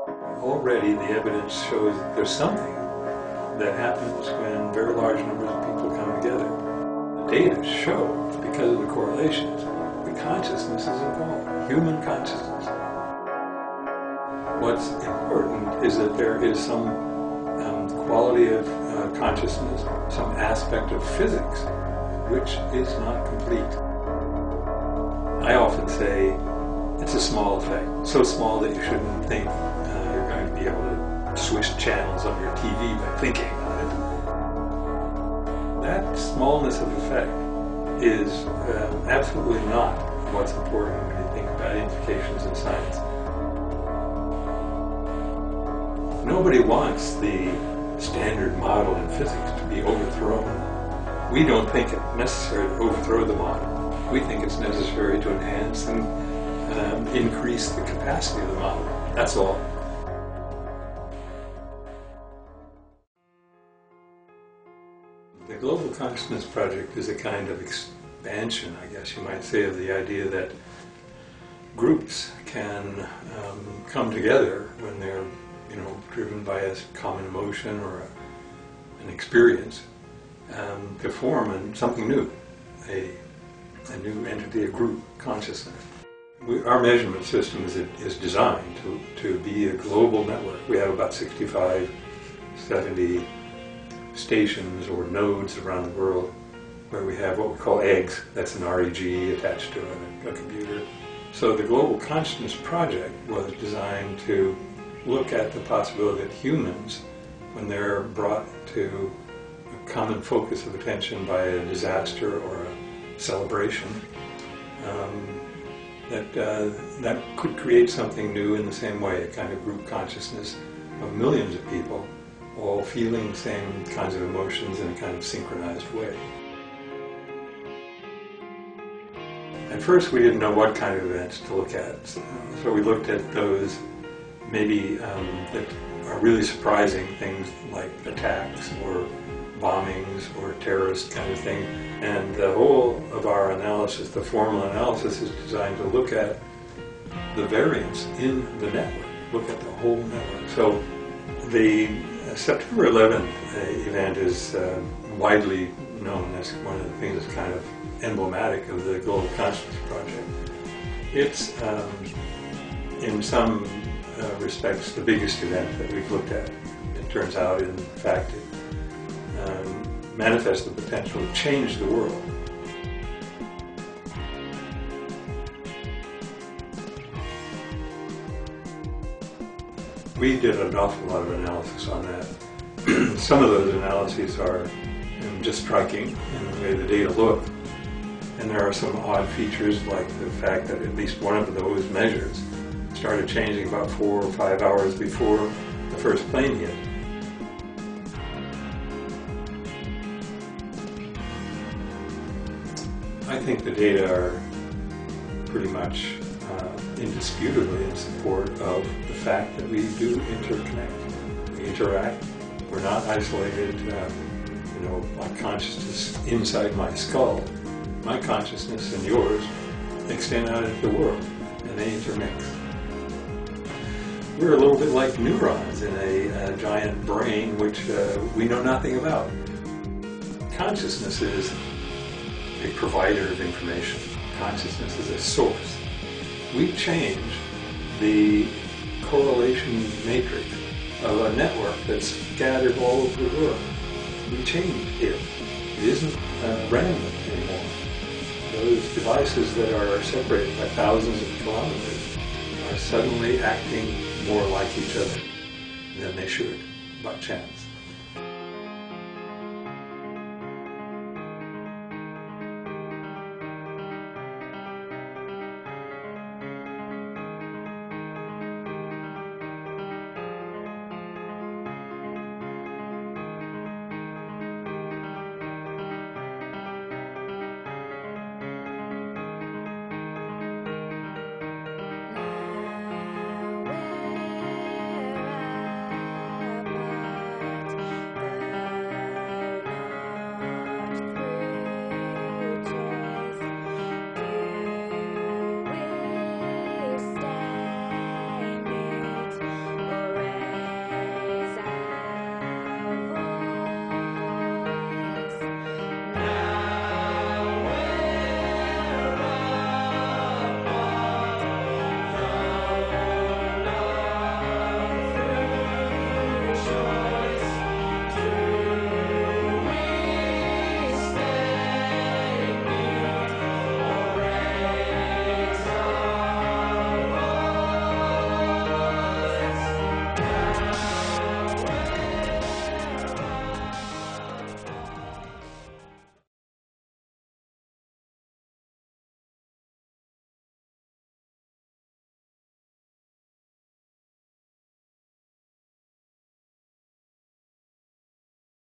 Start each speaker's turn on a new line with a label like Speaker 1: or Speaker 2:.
Speaker 1: Already the evidence shows that there's something that happens when very large numbers of people come together. The data show, because of the correlations, that consciousness is involved, human consciousness. What's important is that there is some quality of consciousness, some aspect of physics, which is not complete. I often say it's a small effect, so small that you shouldn't think you're going to be able to switch channels on your TV by thinking on it. That smallness of effect is absolutely not what's important when you think about implications in science. Nobody wants the standard model in physics to be overthrown. We don't think it necessary to overthrow the model. We think it's necessary to enhance and increase the capacity of the model. That's all. The Global Consciousness Project is a kind of expansion, I guess you might say, of the idea that groups can come together when they're driven by a common emotion or an experience to form something new, a new entity, a group consciousness. Our measurement system is designed to be a global network. We have about 65, 70 stations or nodes around the world where we have what we call eggs. That's an REG attached to a computer. So the Global Consciousness Project was designed to look at the possibility that humans, when they're brought to a common focus of attention by a disaster or a celebration, that could create something new in the same way, a kind of group consciousness of millions of people all feeling the same kinds of emotions in a kind of synchronized way. At first we didn't know what kind of events to look at, so we looked at those maybe that are really surprising, things like attacks or bombings or terrorist kind of thing. And the whole of our analysis, the formal analysis, is designed to look at the variance in the network, look at the whole network. So the September 11th event is widely known as one of the things that's kind of emblematic of the Global Consciousness Project. It's, in some respects, the biggest event that we've looked at. It turns out, in fact, it manifests the potential to change the world. We did an awful lot of analysis on that. Some of those analyses are just striking in the way the data look. And there are some odd features, like the fact that at least one of those measures started changing about 4 or 5 hours before the first plane hit. I think the data are pretty much indisputably in support of the fact that we do interconnect. We interact. We're not isolated, my consciousness inside my skull. My consciousness and yours extend out into the world, and they intermix. We're a little bit like neurons in a giant brain which we know nothing about. Consciousness is a provider of information. Consciousness is a source. We change the correlation matrix of a network that's scattered all over the world. We change it. It isn't random anymore. Those devices that are separated by thousands of kilometers are suddenly acting more like each other than they should by chance.